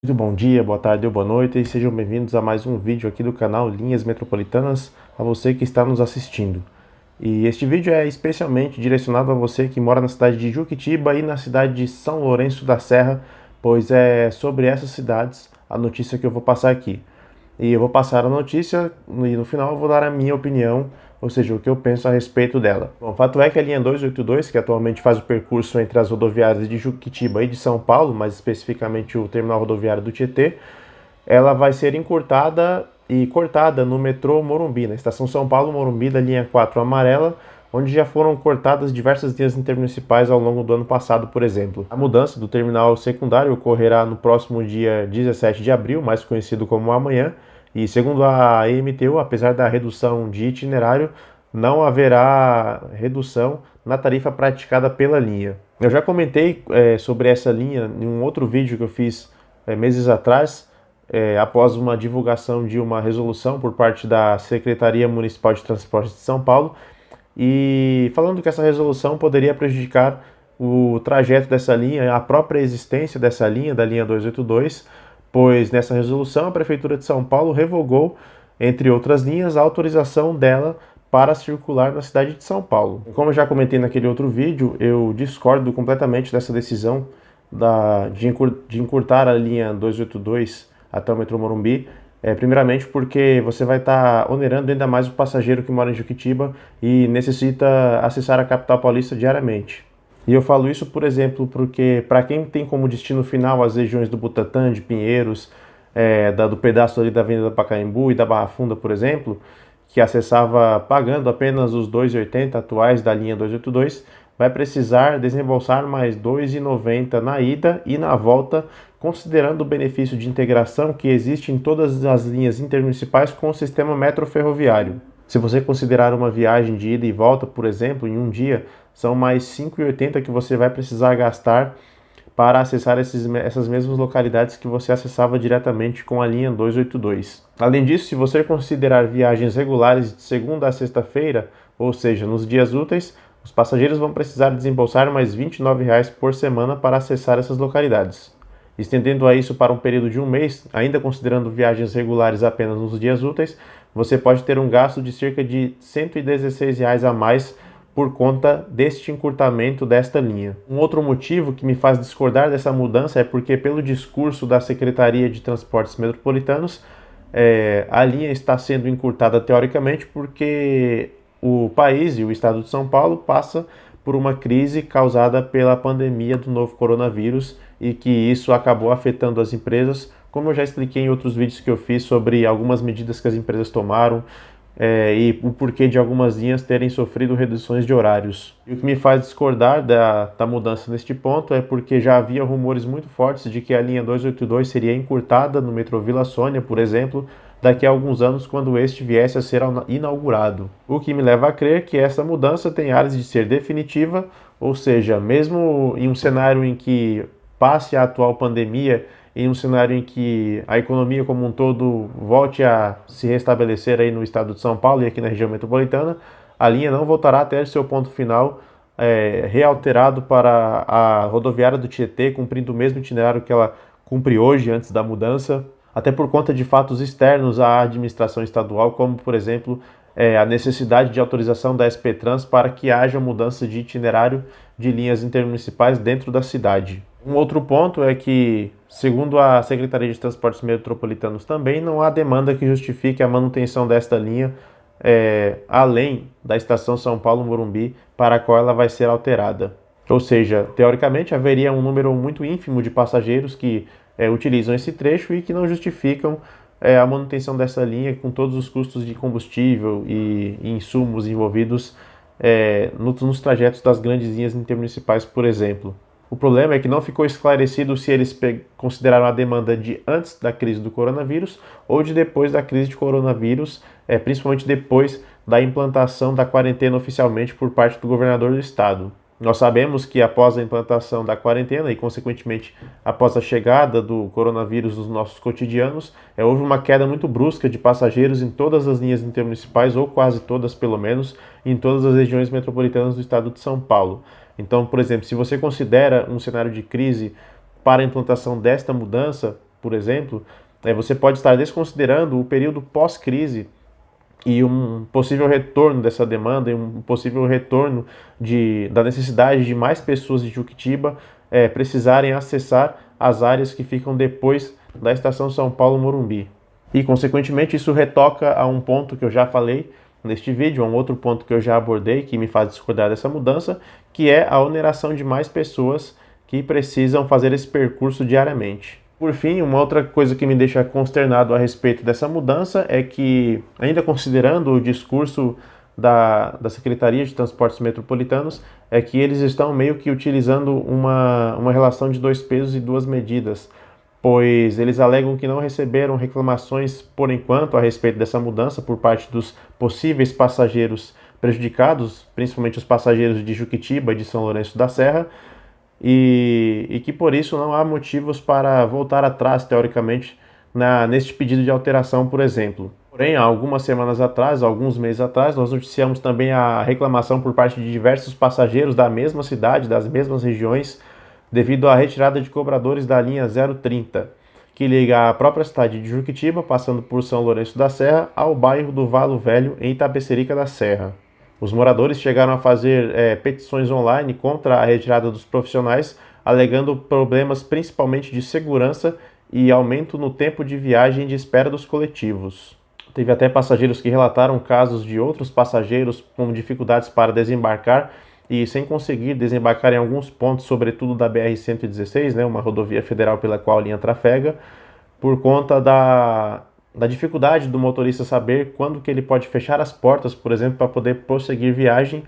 Muito bom dia, boa tarde ou boa noite e sejam bem-vindos a mais um vídeo aqui do canal Linhas Metropolitanas, a você que está nos assistindo. E este vídeo é especialmente direcionado a você que mora na cidade de Juquitiba e na cidade de São Lourenço da Serra, pois é sobre essas cidades a notícia que eu vou passar aqui. E eu vou passar a notícia e no final eu vou dar a minha opinião, ou seja, o que eu penso a respeito dela. Bom, o fato é que a linha 282, que atualmente faz o percurso entre as rodoviárias de Juquitiba e de São Paulo, mais especificamente o terminal rodoviário do Tietê, ela vai ser encurtada e cortada no metrô Morumbi, na estação São Paulo Morumbi da linha 4 amarela, onde já foram cortadas diversas linhas intermunicipais ao longo do ano passado, por exemplo. A mudança do terminal secundário ocorrerá no próximo dia 17 de abril, mais conhecido como amanhã, e segundo a EMTU, apesar da redução de itinerário, não haverá redução na tarifa praticada pela linha. Eu já comentei sobre essa linha em um outro vídeo que eu fiz meses atrás, após uma divulgação de uma resolução por parte da Secretaria Municipal de Transportes de São Paulo, e falando que essa resolução poderia prejudicar o trajeto dessa linha, a própria existência dessa linha, da linha 282, pois nessa resolução a Prefeitura de São Paulo revogou, entre outras linhas, a autorização dela para circular na cidade de São Paulo. Como eu já comentei naquele outro vídeo, eu discordo completamente dessa decisão de encurtar a linha 282 até o metrô Morumbi, primeiramente porque você vai estar onerando ainda mais o passageiro que mora em Juquitiba e necessita acessar a capital paulista diariamente. E eu falo isso, por exemplo, porque para quem tem como destino final as regiões do Butantã, de Pinheiros, do pedaço ali da Avenida Pacaembu e da Barra Funda, por exemplo, que acessava pagando apenas os R$ 2,80 atuais da linha 282, vai precisar desembolsar mais R$ 2,90 na ida e na volta, considerando o benefício de integração que existe em todas as linhas intermunicipais com o sistema metroferroviário. Se você considerar uma viagem de ida e volta, por exemplo, em um dia, são mais R$ 5,80 que você vai precisar gastar para acessar essas mesmas localidades que você acessava diretamente com a linha 282. Além disso, se você considerar viagens regulares de segunda a sexta-feira, ou seja, nos dias úteis, os passageiros vão precisar desembolsar mais R$ 29,00 por semana para acessar essas localidades. Estendendo a isso para um período de um mês, ainda considerando viagens regulares apenas nos dias úteis, você pode ter um gasto de cerca de R$ 116,00 a mais por conta deste encurtamento desta linha. Um outro motivo que me faz discordar dessa mudança é porque, pelo discurso da Secretaria de Transportes Metropolitanos, a linha está sendo encurtada teoricamente porque o país e o estado de São Paulo passa por uma crise causada pela pandemia do novo coronavírus e que isso acabou afetando as empresas, como eu já expliquei em outros vídeos que eu fiz sobre algumas medidas que as empresas tomaram, e o porquê de algumas linhas terem sofrido reduções de horários. E o que me faz discordar da mudança neste ponto é porque já havia rumores muito fortes de que a linha 282 seria encurtada no metrô Vila Sônia, por exemplo, daqui a alguns anos quando este viesse a ser inaugurado. O que me leva a crer que essa mudança tem áreas de ser definitiva, ou seja, mesmo em um cenário em que passe a atual pandemia, em um cenário em que a economia como um todo volte a se restabelecer aí no estado de São Paulo e aqui na região metropolitana, a linha não voltará a ter seu ponto final realterado para a rodoviária do Tietê, cumprindo o mesmo itinerário que ela cumpre hoje, antes da mudança, até por conta de fatos externos à administração estadual, como, por exemplo, a necessidade de autorização da SP-Trans para que haja mudança de itinerário de linhas intermunicipais dentro da cidade. Um outro ponto é que, segundo a Secretaria de Transportes Metropolitanos também, não há demanda que justifique a manutenção desta linha além da estação São Paulo Morumbi, para a qual ela vai ser alterada. Ou seja, teoricamente haveria um número muito ínfimo de passageiros que utilizam esse trecho e que não justificam a manutenção dessa linha com todos os custos de combustível e insumos envolvidos nos trajetos das grandes linhas intermunicipais, por exemplo. O problema é que não ficou esclarecido se eles consideraram a demanda de antes da crise do coronavírus ou de depois da crise de coronavírus, principalmente depois da implantação da quarentena oficialmente por parte do governador do estado. Nós sabemos que após a implantação da quarentena e, consequentemente, após a chegada do coronavírus nos nossos cotidianos, houve uma queda muito brusca de passageiros em todas as linhas intermunicipais, ou quase todas pelo menos, em todas as regiões metropolitanas do estado de São Paulo. Então, por exemplo, se você considera um cenário de crise para a implantação desta mudança, por exemplo, você pode estar desconsiderando o período pós-crise e um possível retorno dessa demanda e um possível retorno da necessidade de mais pessoas de Juquitiba precisarem acessar as áreas que ficam depois da estação São Paulo-Morumbi. E, consequentemente, isso retoca a um ponto que eu já falei neste vídeo, a um outro ponto que eu já abordei, que me faz discordar dessa mudança, que é a oneração de mais pessoas que precisam fazer esse percurso diariamente. Por fim, uma outra coisa que me deixa consternado a respeito dessa mudança é que, ainda considerando o discurso da Secretaria de Transportes Metropolitanos, é que eles estão meio que utilizando uma relação de 2 pesos e 2 medidas, pois eles alegam que não receberam reclamações por enquanto a respeito dessa mudança por parte dos possíveis passageiros prejudicados, principalmente os passageiros de Juquitiba e de São Lourenço da Serra, e que por isso não há motivos para voltar atrás, teoricamente, neste pedido de alteração, por exemplo. Porém, há algumas semanas atrás, alguns meses atrás, nós noticiamos também a reclamação por parte de diversos passageiros da mesma cidade, das mesmas regiões, devido à retirada de cobradores da linha 030, que liga a própria cidade de Juquitiba, passando por São Lourenço da Serra, ao bairro do Valo Velho, em Itapecerica da Serra. Os moradores chegaram a fazer petições online contra a retirada dos profissionais, alegando problemas principalmente de segurança e aumento no tempo de viagem e de espera dos coletivos. Teve até passageiros que relataram casos de outros passageiros com dificuldades para desembarcar e sem conseguir desembarcar em alguns pontos, sobretudo da BR-116, uma rodovia federal pela qual a linha trafega, por conta da dificuldade do motorista saber quando que ele pode fechar as portas, por exemplo, para poder prosseguir viagem,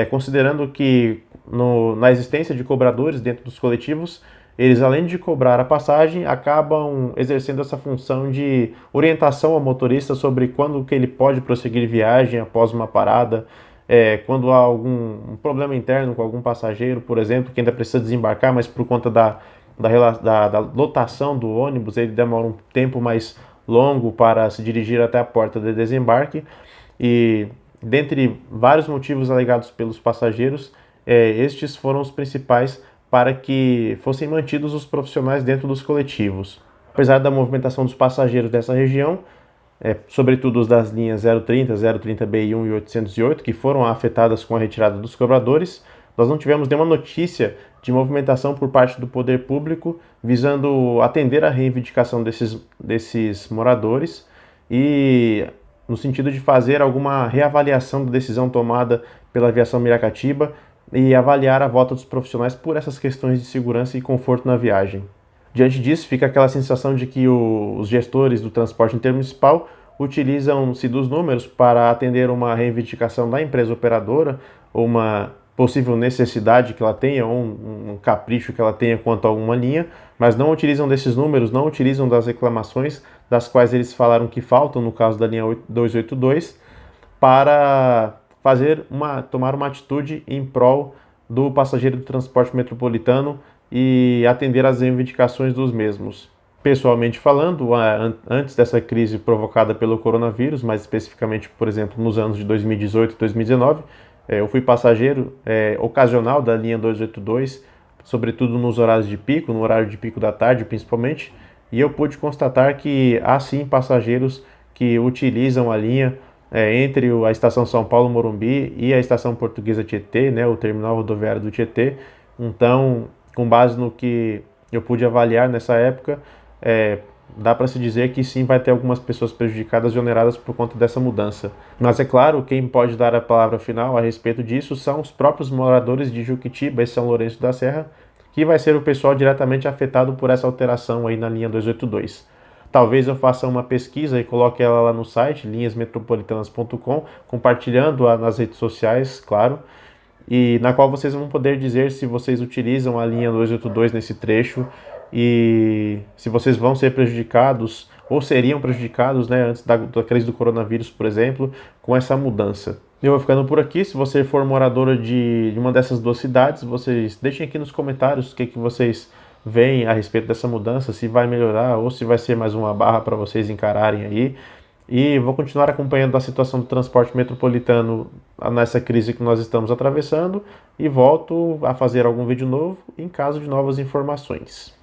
considerando que na existência de cobradores dentro dos coletivos, eles, além de cobrar a passagem, acabam exercendo essa função de orientação ao motorista sobre quando que ele pode prosseguir viagem após uma parada, quando há algum problema interno com algum passageiro, por exemplo, que ainda precisa desembarcar, mas por conta da lotação do ônibus, ele demora um tempo mais longo para se dirigir até a porta de desembarque. E, dentre vários motivos alegados pelos passageiros, estes foram os principais para que fossem mantidos os profissionais dentro dos coletivos. Apesar da movimentação dos passageiros dessa região, sobretudo os das linhas 030, 030BI1 e 808, que foram afetadas com a retirada dos cobradores, nós não tivemos nenhuma notícia de movimentação por parte do poder público visando atender a reivindicação desses moradores e no sentido de fazer alguma reavaliação da decisão tomada pela Aviação Miracatiba e avaliar a volta dos profissionais por essas questões de segurança e conforto na viagem. Diante disso, fica aquela sensação de que os gestores do transporte intermunicipal utilizam-se dos números para atender uma reivindicação da empresa operadora ou uma possível necessidade que ela tenha ou um capricho que ela tenha quanto a alguma linha, mas não utilizam desses números, não utilizam das reclamações das quais eles falaram que faltam no caso da linha 282 para tomar uma atitude em prol do passageiro do transporte metropolitano e atender às reivindicações dos mesmos. Pessoalmente falando, antes dessa crise provocada pelo coronavírus, mais especificamente, por exemplo, nos anos de 2018 e 2019, eu fui passageiro ocasional da linha 282, sobretudo nos horários de pico, no horário de pico da tarde principalmente, e eu pude constatar que há sim passageiros que utilizam a linha entre a estação São Paulo-Morumbi e a estação Portuguesa Tietê, o terminal rodoviário do Tietê. Então, com base no que eu pude avaliar nessa época, dá para se dizer que sim, vai ter algumas pessoas prejudicadas e oneradas por conta dessa mudança. Mas é claro, quem pode dar a palavra final a respeito disso são os próprios moradores de Juquitiba e São Lourenço da Serra, que vai ser o pessoal diretamente afetado por essa alteração aí na linha 282. Talvez eu faça uma pesquisa e coloque ela lá no site, linhasmetropolitanas.com, compartilhando nas redes sociais, claro, e na qual vocês vão poder dizer se vocês utilizam a linha 282 nesse trecho e se vocês vão ser prejudicados ou seriam prejudicados antes da crise do coronavírus, por exemplo, com essa mudança. Eu vou ficando por aqui. Se você for morador de uma dessas duas cidades, vocês deixem aqui nos comentários o que vocês veem a respeito dessa mudança, se vai melhorar ou se vai ser mais uma barra para vocês encararem aí. E vou continuar acompanhando a situação do transporte metropolitano nessa crise que nós estamos atravessando e volto a fazer algum vídeo novo em caso de novas informações.